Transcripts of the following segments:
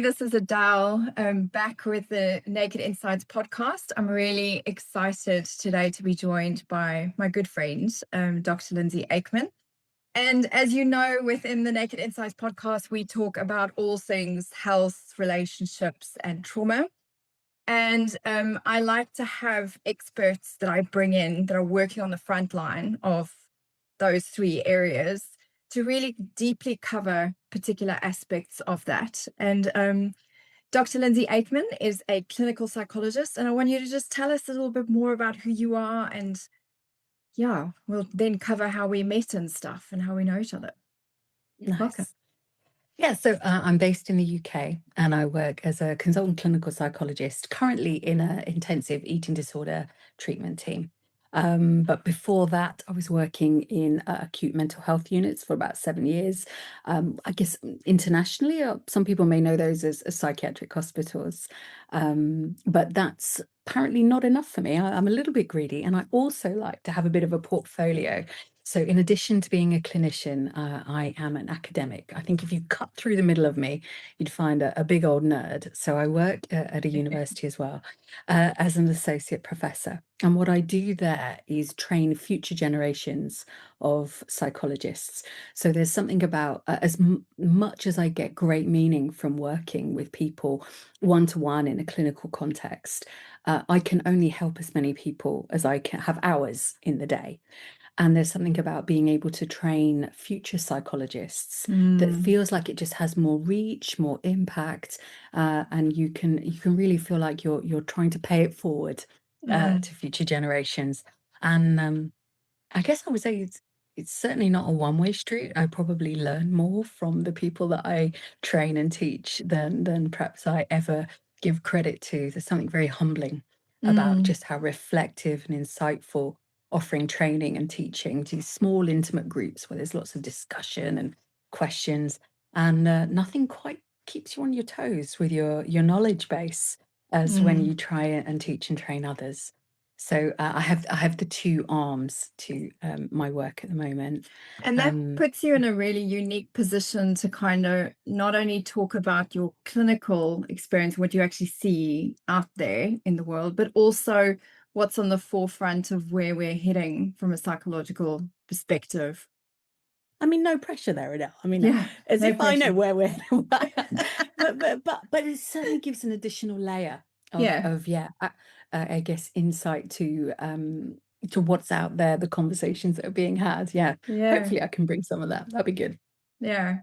this is Adele. Back with the Naked Insights podcast. I'm really excited today to be joined by my good friend, Dr. Lindsay Aikman. And as you know, within the Naked Insights podcast, we talk about all things health, relationships, and trauma. And I like to have experts that I bring in that are working on the front line of those three areas to really deeply cover particular aspects of that. And Dr. Lindsay Aikman is a clinical psychologist, and I want you to just tell us a little bit more about who you are, and yeah, we'll then cover how we met and stuff and how we know each other. Welcome. Nice. Yeah, so I'm based in the UK and I work as a consultant clinical psychologist, currently in an intensive eating disorder treatment team. But before that, I was working in acute mental health units for about 7 years. I guess internationally, some people may know those as psychiatric hospitals. But that's apparently not enough for me. I'm a little bit greedy, and I also like to have a bit of a portfolio. So in addition to being a clinician, I am an academic. I think if you cut through the middle of me, you'd find a big old nerd. So I work at a university as well as an associate professor. And what I do there is train future generations of psychologists. So there's something about much as I get great meaning from working with people one-to-one in a clinical context, I can only help as many people as I can have hours in the day. And there's something about being able to train future psychologists that feels like it just has more reach, more impact, and you can really feel like you're trying to pay it forward to future generations. And I guess I would say it's certainly not a one-way street. I probably learn more from the people that I train and teach than perhaps I ever give credit to. There's something very humbling about just how reflective and insightful offering training and teaching to small intimate groups where there's lots of discussion and questions, and nothing quite keeps you on your toes with your knowledge base as when you try and teach and train others. So I have the two arms to my work at the moment. And that puts you in a really unique position to kind of not only talk about your clinical experience, what you actually see out there in the world, but also what's on the forefront of where we're heading from a psychological perspective. I mean, no pressure there, Adele. I mean, Yeah, as no if I know pressure. where we're but it certainly gives an additional layer of I guess insight to what's out there, the conversations that are being had. Yeah. Hopefully I can bring some of that. That'd be good. Yeah.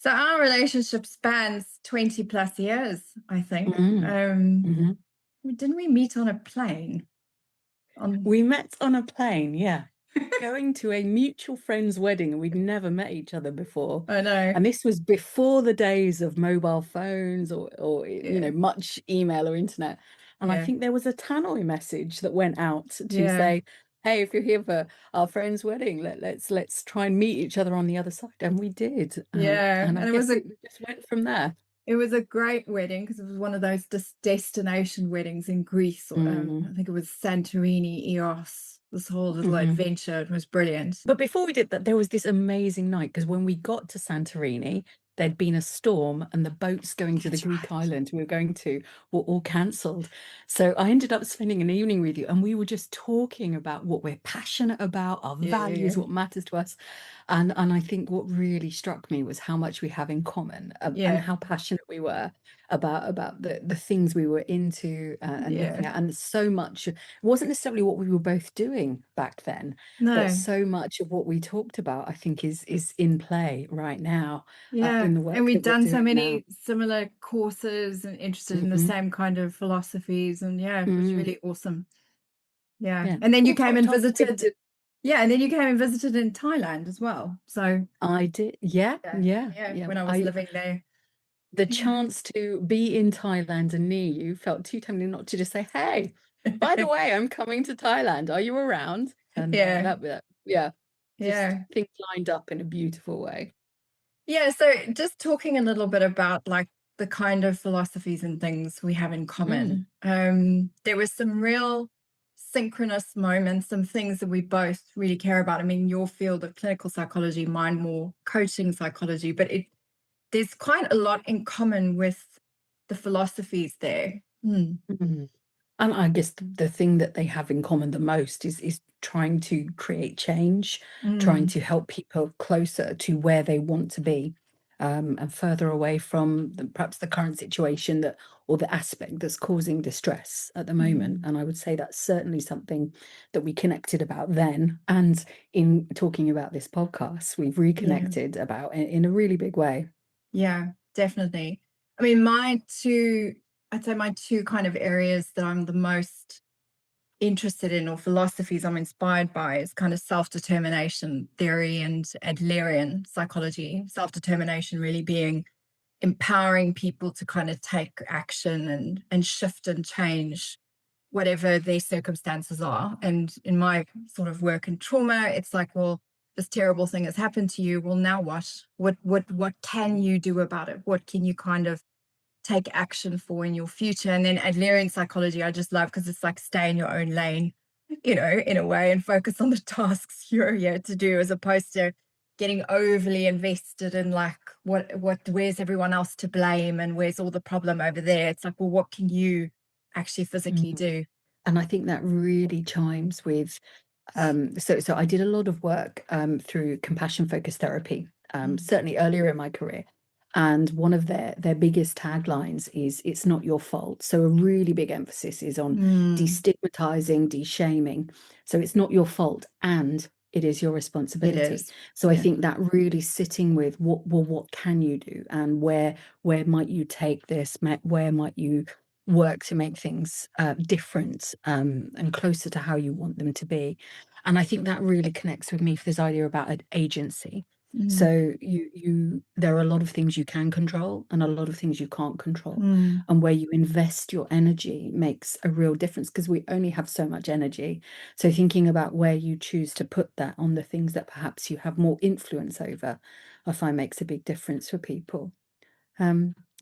So our relationship spans 20 plus years, I think. Didn't we meet on a plane? We met on a plane, yeah. Going to a mutual friend's wedding, and we'd never met each other before. I know. And this was before the days of mobile phones or much email or internet. And I think there was a tannoy message that went out to say, hey, if you're here for our friend's wedding, let's try and meet each other on the other side. And we did. And I guess it just went from there. It was a great wedding because it was one of those destination weddings in Greece. Or, I think it was Santorini, Eos, this whole little adventure. It was brilliant. But before we did that, there was this amazing night, because when we got to Santorini, there'd been a storm and the boats going to the Greek island we were going to were all cancelled. So I ended up spending an evening with you, and we were just talking about what we're passionate about, our values, what matters to us. And I think what really struck me was how much we have in common, and how passionate we were about the things we were into and looking at. And so much, it wasn't necessarily what we were both doing back then, but so much of what we talked about, I think, is in play right now. In the work and we've that we're done so doing many now. similar courses and interested in the same kind of philosophies, and it was really awesome. And then you came and visited. And then you came and visited in Thailand as well. So I did. When I was living there. The chance to be in Thailand and near you felt too tempting not to just say, hey, by the way, I'm coming to Thailand. Are you around? And things lined up in a beautiful way. So just talking a little bit about like the kind of philosophies and things we have in common. There was some real synchronous moments, some things that we both really care about. I mean, your field of clinical psychology, mine more coaching psychology, but there's quite a lot in common with the philosophies there. Mm, Mhm. And I guess the thing that they have in common the most is trying to create change, trying mm, to help people closer to where they want to be, and further away from perhaps the current situation that or the aspect that's causing distress at the moment. mm. And I would say that's certainly something that we connected about then. And in talking about this podcast, we've Yeah, reconnected about in a really big way. yeah, definitely. I mean, I'd say my two kind of areas that I'm the most interested in, or philosophies I'm inspired by, is kind of self-determination theory and Adlerian psychology. Self-determination really being empowering people to kind of take action and shift and change whatever their circumstances are. And in my sort of work in trauma, it's like, well, this terrible thing has happened to you. Well, now what? What can you do about it? What can you kind of take action for in your future? And then Adlerian psychology, I just love, because it's like stay in your own lane, in a way, and focus on the tasks you're here to do, as opposed to getting overly invested in like where's everyone else to blame and where's all the problem over there. It's like, well, what can you actually physically Mhm. do? And I think that really chimes with so I did a lot of work through compassion focused therapy, Mm. certainly earlier in my career. And one of their biggest taglines is "It's not your fault." So a really big emphasis is on Mm, destigmatizing, de-shaming. So it's not your fault, and it is your it responsibility. is. So I Yeah. think that really sitting with what can you do, and where might you take this, where might you work to make things different, and closer to how you want them to be. And I think that really connects with me for this idea about an agency. Mm, So there are a lot of things you can control and a lot of things you can't control. mm, And where you invest your energy makes a real difference, because we only have so much energy. So thinking about where you choose to put that on the things that perhaps you have more influence over, I find makes a big difference for people.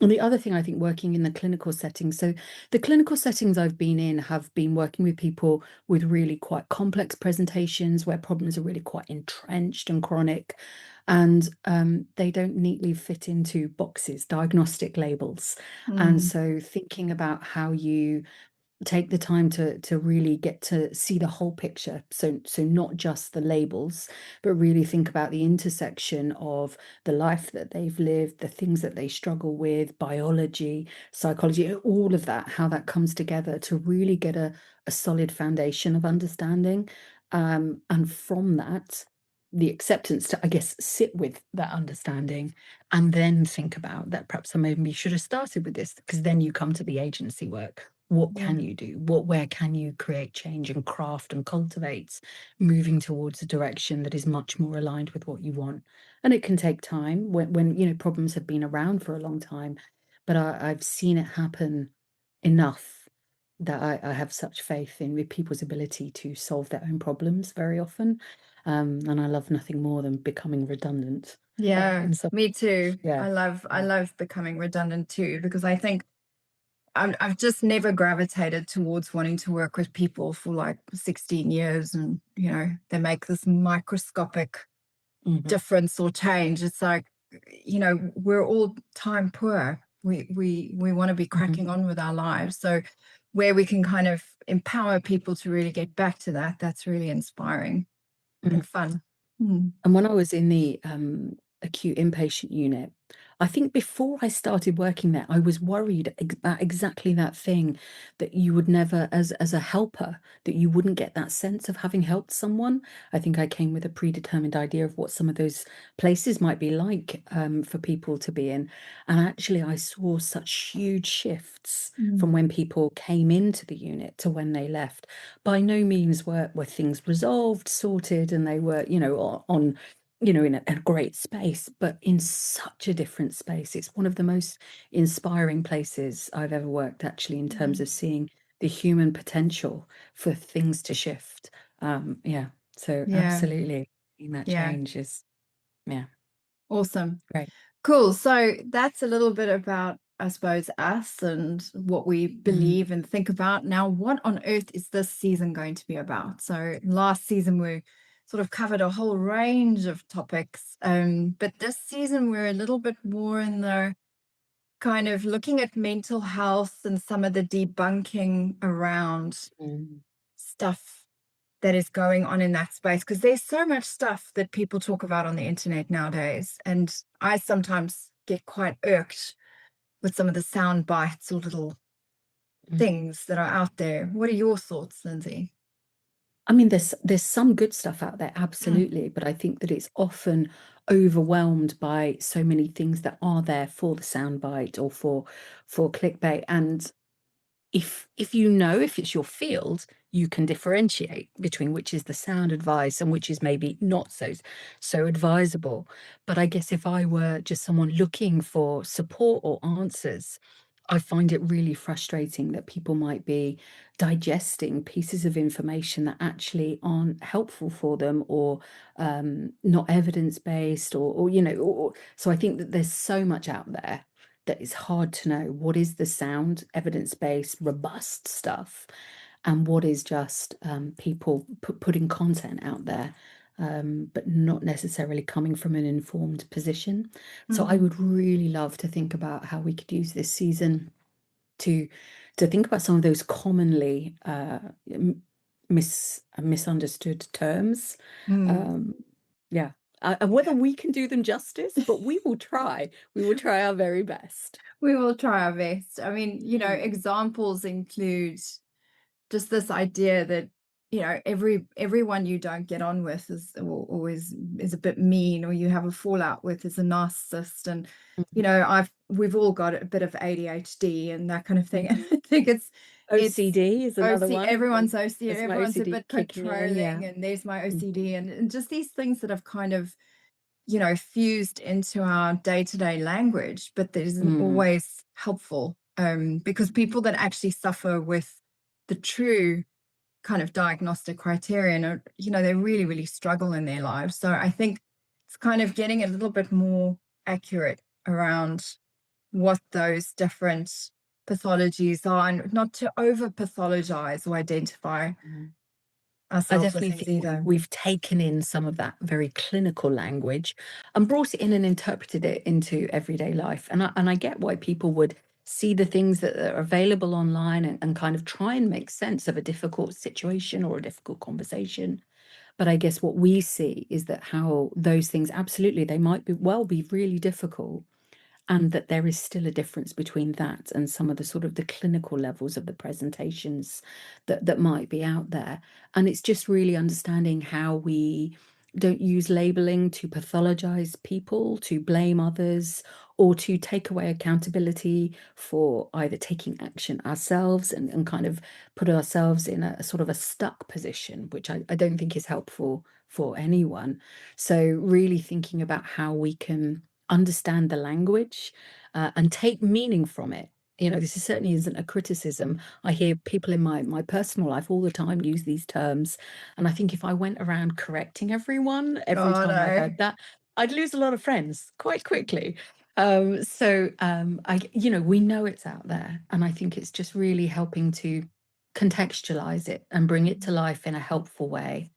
And the other thing, I think, working in the clinical setting, so the clinical settings I've been in have been working with people with really quite complex presentations where problems are really quite entrenched and chronic, and they don't neatly fit into boxes, diagnostic labels. And mm, so thinking about how you take the time to really get to see the whole picture, so not just the labels, but really think about the intersection of the life that they've lived, the things that they struggle with, biology, psychology, all of that, how that comes together to really get a solid foundation of understanding, and from that, the acceptance to, I guess, sit with that understanding, and then think about that perhaps I maybe should have started with this, because then you come to the agency work. What yeah. can you do? Where can you create change and craft and cultivate, moving towards a direction that is much more aligned with what you want? And it can take time when problems have been around for a long time, but I've seen it happen enough that I have such faith in with people's ability to solve their own problems very often. And I love nothing more than becoming redundant. Yeah, In some, me too. yeah, I yeah. love becoming redundant too, because I think I've just never gravitated towards wanting to work with people for like 16 years, and they make this microscopic Mhm, difference or change. It's like, we're all time poor. We want to be mhm, cracking on with our lives. So where we can kind of empower people to really get back to that, that's really inspiring mhm. and fun. Mm. And when I was in the acute inpatient unit, I think before I started working there, I was worried about exactly that thing, that you would never, as a helper, that you wouldn't get that sense of having helped someone. I think I came with a predetermined idea of what some of those places might be like, for people to be in. And actually, I saw such huge shifts from Mm. when people came into the unit to when they left. By no means were things resolved, sorted, and they were, on in a great space, but in such a different space. It's one of the most inspiring places I've ever worked, actually, in terms Mm. of seeing the human potential for things to shift. Yeah, so Yeah, absolutely, seeing that yeah, change is, yeah, awesome. great. Cool. So that's a little bit about, I suppose, us and what we Mm, believe and think about. Now, what on earth is this season going to be about? So last season we sort of covered a whole range of topics, but this season we're a little bit more in the kind of looking at mental health and some of the debunking around Mm. stuff that is going on in that space, because there's so much stuff that people talk about on the internet nowadays, and I sometimes get quite irked with some of the sound bites or little Mm. things that are out there. What are your thoughts, Lindsay? I mean, there's some good stuff out there, Mm, absolutely, but I think that it's often overwhelmed by so many things that are there for the soundbite or for clickbait. And if you know if it's your field, you can differentiate between which is the sound advice and which is maybe not so advisable. But I guess if I were just someone looking for support or answers, I find it really frustrating that people might be digesting pieces of information that actually aren't helpful for them, or not evidence based, or so I think that there's so much out there that it's hard to know what is the sound, evidence-based, robust stuff, and what is just people putting content out there, but not necessarily coming from an informed position. So I mm, would really love to think about how we could use this season to think about some of those commonly misunderstood terms. mm. Um, yeah, whether we can do them justice, but we will try. We will try our very best. We will try our best. I mean, Mm, examples include just this idea that everyone you don't get on with is or always is a bit mean, or you have a fallout with is a narcissist. And mhm, we've all got a bit of ADHD and that kind of thing. mhm. It's OCD is another OC, one. everyone's OCD, There's my everyone's a OCD bit kicking in. Yeah. controlling, and there's my Mhm, OCD, and just these things that have kind of fused into our day-to-day language, but that isn't mm, always helpful, because people that actually suffer with the true kind of diagnostic criterion are, they really, really struggle in their lives. So I think it's kind of getting a little bit more accurate around what those different pathologies are, and not to over pathologize or identify mm. I ourselves with definitely things think either. we've taken in some of that very clinical language and brought it in and interpreted it into everyday life. And I get why people would see the things that are available online, and kind of try and make sense of a difficult situation or a difficult conversation. But I guess what we see is that how those things, absolutely, they might be really difficult, and that there is still a difference between that and some of the sort of the clinical levels of the presentations that might be out there. And it's just really understanding how we don't use labeling to pathologize people, to blame others, or to take away accountability for either taking action ourselves, and kind of put ourselves in a sort of a stuck position, which I don't think is helpful for anyone. So really thinking about how we can understand the language, and take meaning from it. This certainly isn't a criticism. I hear people in my personal life all the time use these terms, and I think if I went around correcting everyone every Oh time I no. heard that, I'd lose a lot of friends quite quickly. We know it's out there, and I think it's just really helping to contextualize it and bring it to life in a helpful way.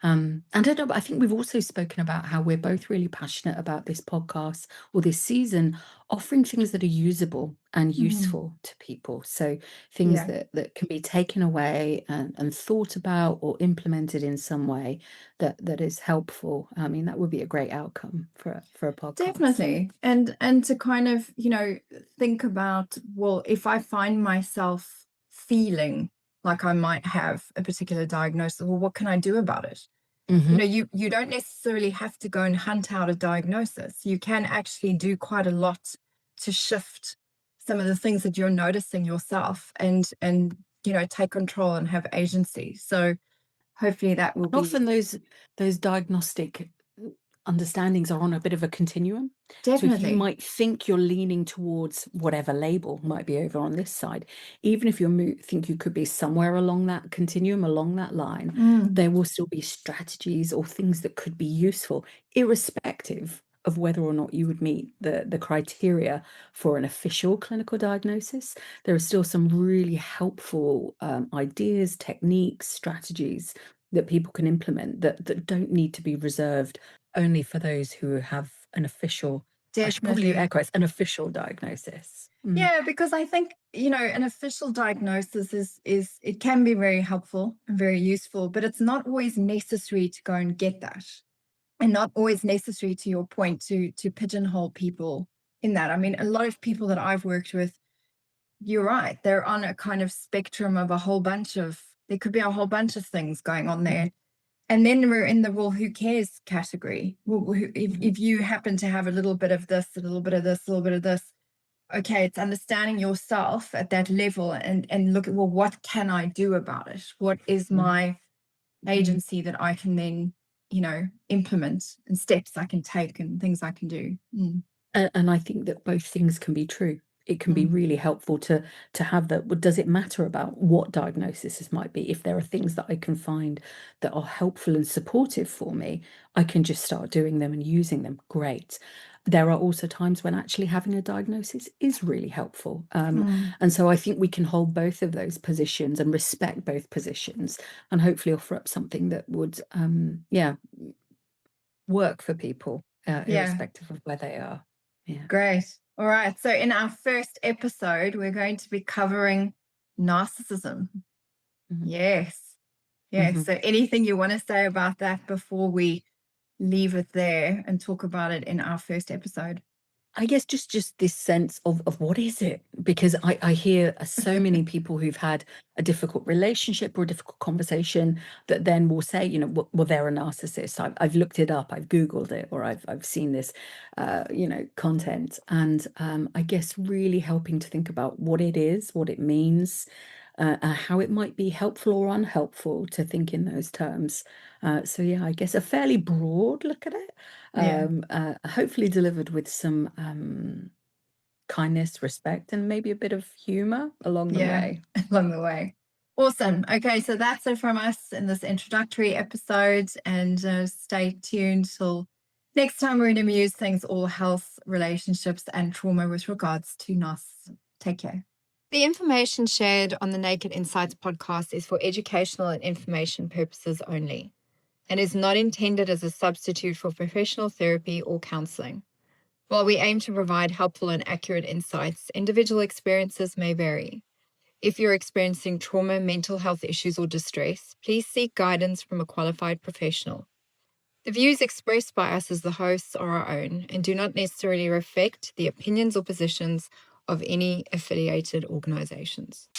And I don't know, but I think we've also spoken about how we're both really passionate about this podcast, or this season, offering things that are usable and Mhm. useful to people. So things Yeah. that can be taken away and thought about or implemented in some way that is helpful. I mean, that would be a great outcome for a podcast. Definitely. And to kind of, think about, well, if I find myself feeling like I might have a particular diagnosis, well, what can I do about it? Hmm. You don't necessarily have to go and hunt out a diagnosis. You can actually do quite a lot to shift some of the things that you're noticing yourself, and take control and have agency. So hopefully that will And be often those diagnostic understandings are on a bit of a continuum. So if you definitely. might think you're leaning towards whatever label might be over on this side, even if you think you could be somewhere along that continuum, along that line, Mm, there will still be strategies or things that could be useful, irrespective of whether or not you would meet the criteria for an official clinical diagnosis. There are still some really helpful ideas, techniques, strategies that people can implement that don't need to be reserved only for those who have an official, I should probably do air definitely. quotes, an official diagnosis. Mm. Yeah, because I think, an official diagnosis is it can be very helpful and very useful, but it's not always necessary to go and get that. And not always necessary, to your point, to pigeonhole people in that. I mean, a lot of people that I've worked with, you're right, they're on a kind of spectrum of there could be a whole bunch of things going on there. And then we're in the, well, who cares category. Well, if you happen to have a little bit of this, a little bit of this, a little bit of this, okay, it's understanding yourself at that level and look at, well, what can I do about it? What is my agency that I can then, implement, and steps I can take and things I can do. And I think that both things can be true. It can be Mm. really helpful to have that. Well, does it matter about what diagnosis this might be? If there are things that I can find that are helpful and supportive for me, I can just start doing them and using them. Great. There are also times when actually having a diagnosis is really helpful. And so I think we can hold both of those positions and respect both positions and hopefully offer up something that would, work for people, Yeah, irrespective of where they are. Yeah. great. All right. So in our first episode, we're going to be covering narcissism. Mhm. Yes. Yes. Mhm. So anything you want to say about that before we leave it there and talk about it in our first episode? I guess just this sense of what is it? Because I hear so many people who've had a difficult relationship or a difficult conversation that then will say, well, they're a narcissist. I've looked it up, I've Googled it, or I've seen this, content. And I guess really helping to think about what it is, what it means, how it might be helpful or unhelpful to think in those terms. So yeah, I guess a fairly broad look at it, Yeah. hopefully delivered with some kindness, respect, and maybe a bit of humor along the Yeah. way. Along the way. Awesome. Okay. So that's it from us in this introductory episode. And stay tuned till next time. We're going to muse things all health, relationships, and trauma with regards to narcissism. Take care. The information shared on the Naked Insights podcast is for educational and information purposes only and is not intended as a substitute for professional therapy or counseling. While we aim to provide helpful and accurate insights, individual experiences may vary. If you're experiencing trauma, mental health issues, or distress, please seek guidance from a qualified professional. The views expressed by us as the hosts are our own and do not necessarily reflect the opinions or positions of any affiliated organizations.